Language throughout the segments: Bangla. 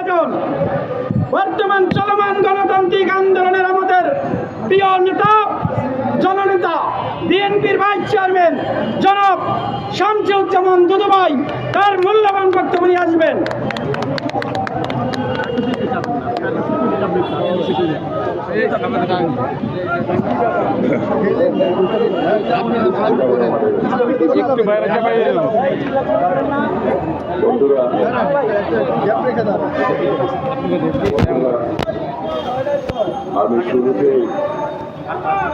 প্রয়োজন। বর্তমান চলমান গণতান্ত্রিক আন্দোলনের আমাদের প্রিয় নেতা, জননেতা, বিএনপির ভাইস চেয়ারম্যান জনাব শামসুজ্জামান দুদু ভাই তার মূল্যবান বক্তব্য নিয়ে আসবেন। বন্ধুরা, আমি শুরুতেই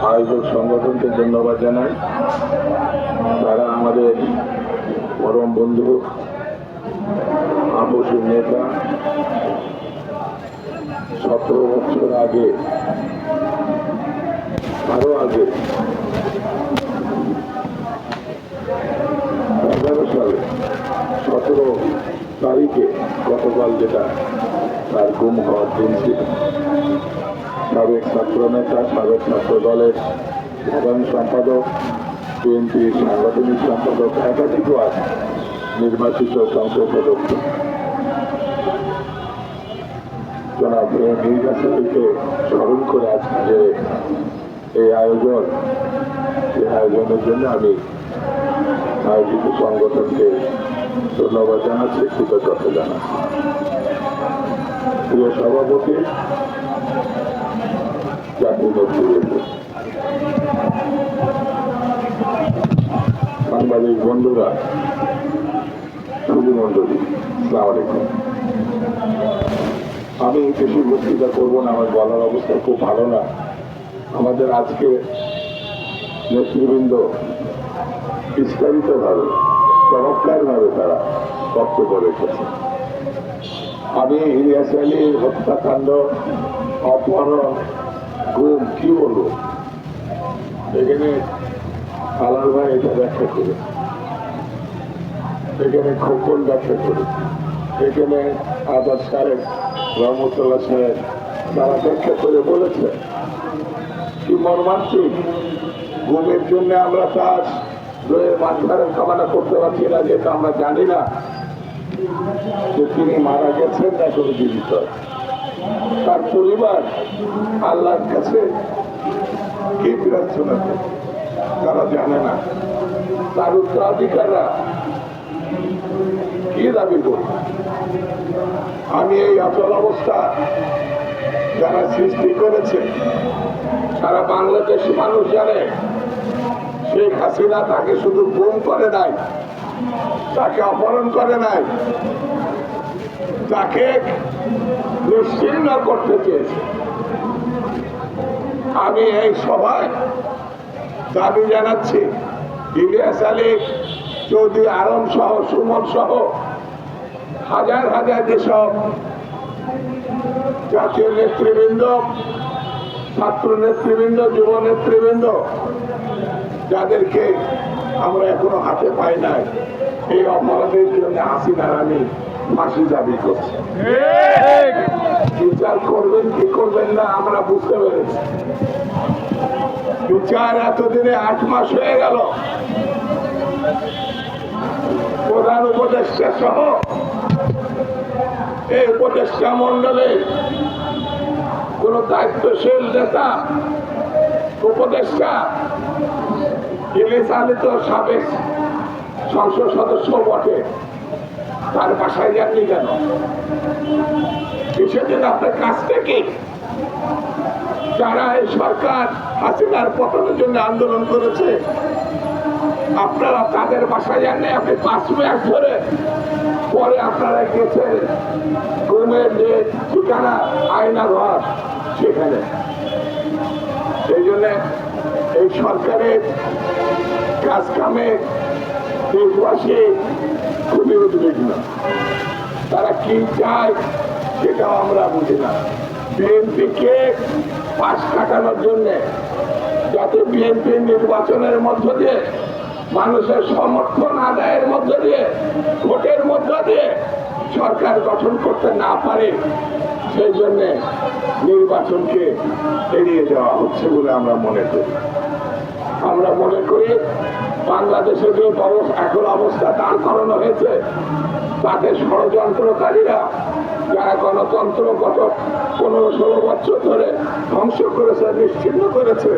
আয়োজক সংগঠনকে ধন্যবাদ জানাই। তারা আমাদের পরম বন্ধু, আপসী নেতা। 17 বছর আগে, আরো আগে 11 সালে 17 তারিখে গতকাল যেটা তার গুম হওয়ার দিন ছিল, সাবেক ছাত্র নেতা, সাবেক ছাত্র দলের সাধারণ সম্পাদক, বিএনপির সাংগঠনিক সম্পাদক, একাধিকবার নির্বাচিত সংসদ সদস্য জনাব মীর কাসেমকে স্মরণ করে আজকে যে এই আয়োজন, সেই আয়োজনের জন্য আমি আয়োজিত সংগঠনকে ধন্যবাদ জানাচ্ছি, কৃতজ্ঞতা জানাচ্ছি। প্রিয় সভাপতি, জাতীয় নেতৃবৃন্দ, সাংবাদিক বন্ধুরা, সুধীমণ্ডলী, আসসালামু আলাইকুম। আমি বেশি বক্তৃতা করবো না, আমার বলার অবস্থা খুব ভালো না। আমাদের আজকে নেতৃবৃন্দ বিস্তারিতভাবে, চমৎকারভাবে তারা বক্তব্য রেখেছে। আমি ইলিয়াস আলীর হত্যাকাণ্ড, অপহরণ, গুম কি বলবো, এখানে আলাল ভাই এটা ব্যাখ্যা করে, এখানে খোকন ব্যাখ্যা করে, এখানে আজাদ সাহেব, রহমতুল্লাহ সাহেব তারা ব্যাখ্যা করে বলেছে কি মর্মান্তিক। গুমের জন্য আমরা তার মাঝখানে কামনা করতে পারছি না, যেটা আমরা জানি না যে তিনি মারা গেছেন না কোনো জীবিত। তার পরিবার আল্লাহর কাছে কি প্রার্থনা করে তারা জানে না। তার উত্তরাধিকাররা কি দাবি করবে। আমি এই অচল অবস্থা যারা সৃষ্টি করেছে সারা বাংলাদেশি মানুষ জানে। শেখ হাসিনা তাকে শুধু গুম করে নাই, তাকে অপহরণ করে নাই, তাকে নিশ্চিহ্ন করতে চেয়েছে। আমি এই সভায় দাবি জানাচ্ছি, ইলিয়াস আলী, চৌধুরী আলম সহ, সুমন সহ হাজার হাজার যেসব জাতীয় নেতৃবৃন্দ, ছাত্র নেতৃবৃন্দ, যুব নেতৃবৃন্দ, যাদেরকে আমরা এখনো হাতে পাই নাই, এই অপরাধের জন্য হাসিনার আমি ফাঁসি দাবি করছি। বিচার করবেন কি করবেন না আমরা বুঝতে পেরেছি। বিচার এতদিনে 8 মাস হয়ে গেল। প্রধান উপদেষ্টা সহ এই উপদেষ্টা মন্ডলে কোন দায়িত্বশীল নেতা, উপদেষ্টা, ইলিয়াস আলী তো সাবেক সংসদ সদস্য বটে, তার বাসায় যাননি কেন? সেদিন আপনার কাজটা কি? যারা এই সরকার হাসিনার পতনের জন্য আন্দোলন করেছে, আপনারা তাদের বাসায় যাননি। আপনি 5 মাস ধরে পরে আপনারা গেছেন গুমের যে ঠিকানা আয়না ঘর, সেখানে। সেই জন্য এই সরকারের কাজ কামে দেশবাসী খুবই উদ্বিগ্ন। তারা কি চায় সেটাও আমরা বুঝি না। বিএনপিকে পাশ কাটানোর জন্য, যাতে বিএনপি নির্বাচনের মধ্য দিয়ে, মানুষের সমর্থন আদায়ের মধ্য দিয়ে, ভোটের মধ্য দিয়ে সরকার গঠন করতে না পারে, সেই জন্য নির্বাচনকে এড়িয়ে যাওয়া হচ্ছে বলে আমরা মনে করি। আমরা মনে করি বাংলাদেশে যে এখন অবস্থা দাঁড় করানো হয়েছে, তাতে ষড়যন্ত্রকারীরা যারা গণতন্ত্র গত 15-16 বছর ধরে ধ্বংস করেছে, নিশ্চিহ্ন করেছে,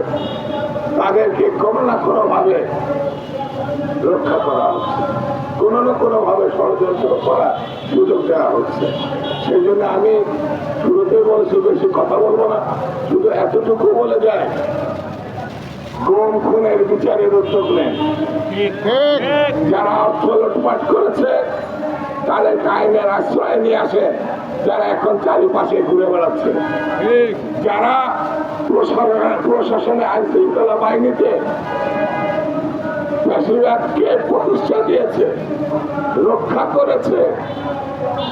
তাদেরকে কোনো না কোনো ভাবে রক্ষা করা হচ্ছে, কোনো না কোনো ভাবে ষড়যন্ত্র করার সুযোগ দেওয়া হচ্ছে। সেই জন্য আমি শুরুতে বলছি বেশি কথা বলবো না, শুধু এতটুকু বলে যায়, গুম খুনের বিচারের উদ্যোগ নেন। যারা অর্থ লুটপাট করেছে তাদের আইনের আশ্রয় নিয়ে আসে, যারা এখন চারিপাশে ঘুরে বেড়াচ্ছে, যারা প্রশাসনে আইন শৃঙ্খলা বাহিনীতে বেশিরভাগকে প্রতিষ্ঠা দিয়েছে, রক্ষা করেছে,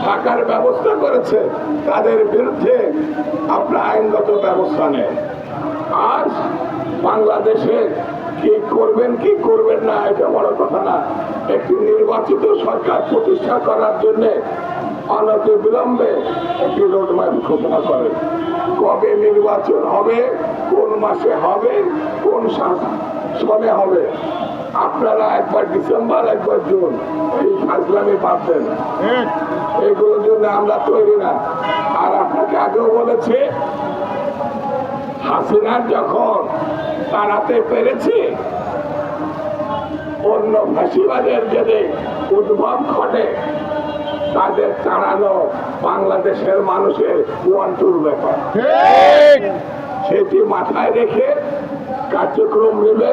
থাকার ব্যবস্থা করেছে, তাদের বিরুদ্ধে আপনার আইনগত ব্যবস্থা নেন। আজ বাংলাদেশে কি করবেন কি করবেন না এটা বড় কথা না, একটি নির্বাচিত সরকার প্রতিষ্ঠা করার জন্য অনতি বিলম্বে একটি রোডম্যাপ ঘোষণা করেন। কবে নির্বাচন হবে, কোন মাসে হবে, কোন সনে হবে, আপনারা একবার ডিসেম্বর একবার জুন এই ফাজলামি বাদ দেন, এগুলোর জন্য আমরা তৈরি না। আর আপনাকে আগেও বলেছে, হাসিনার যখন তাড়াতে পেরেছে, অন্য ফাঁসিবাদের যদি উদ্ভব ঘটে, তাদের তাড়ানো বাংলাদেশের মানুষের ওয়ান্টুর ব্যাপার। সেটি মাথায় রেখে কার্যক্রম নেবে।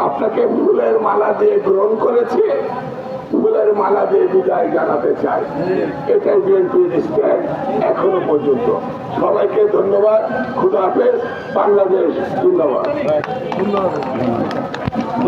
আপনাকে ফুলের মালা দিয়ে গ্রহণ করেছে, ফুলের মালা দিয়ে বিদায় জানাতে চাই। এটাই বিএনপির স্ট্যান্ড এখনো পর্যন্ত। সবাইকে ধন্যবাদ। খুদা হাফেজ। বাংলাদেশ জিন্দাবাদ।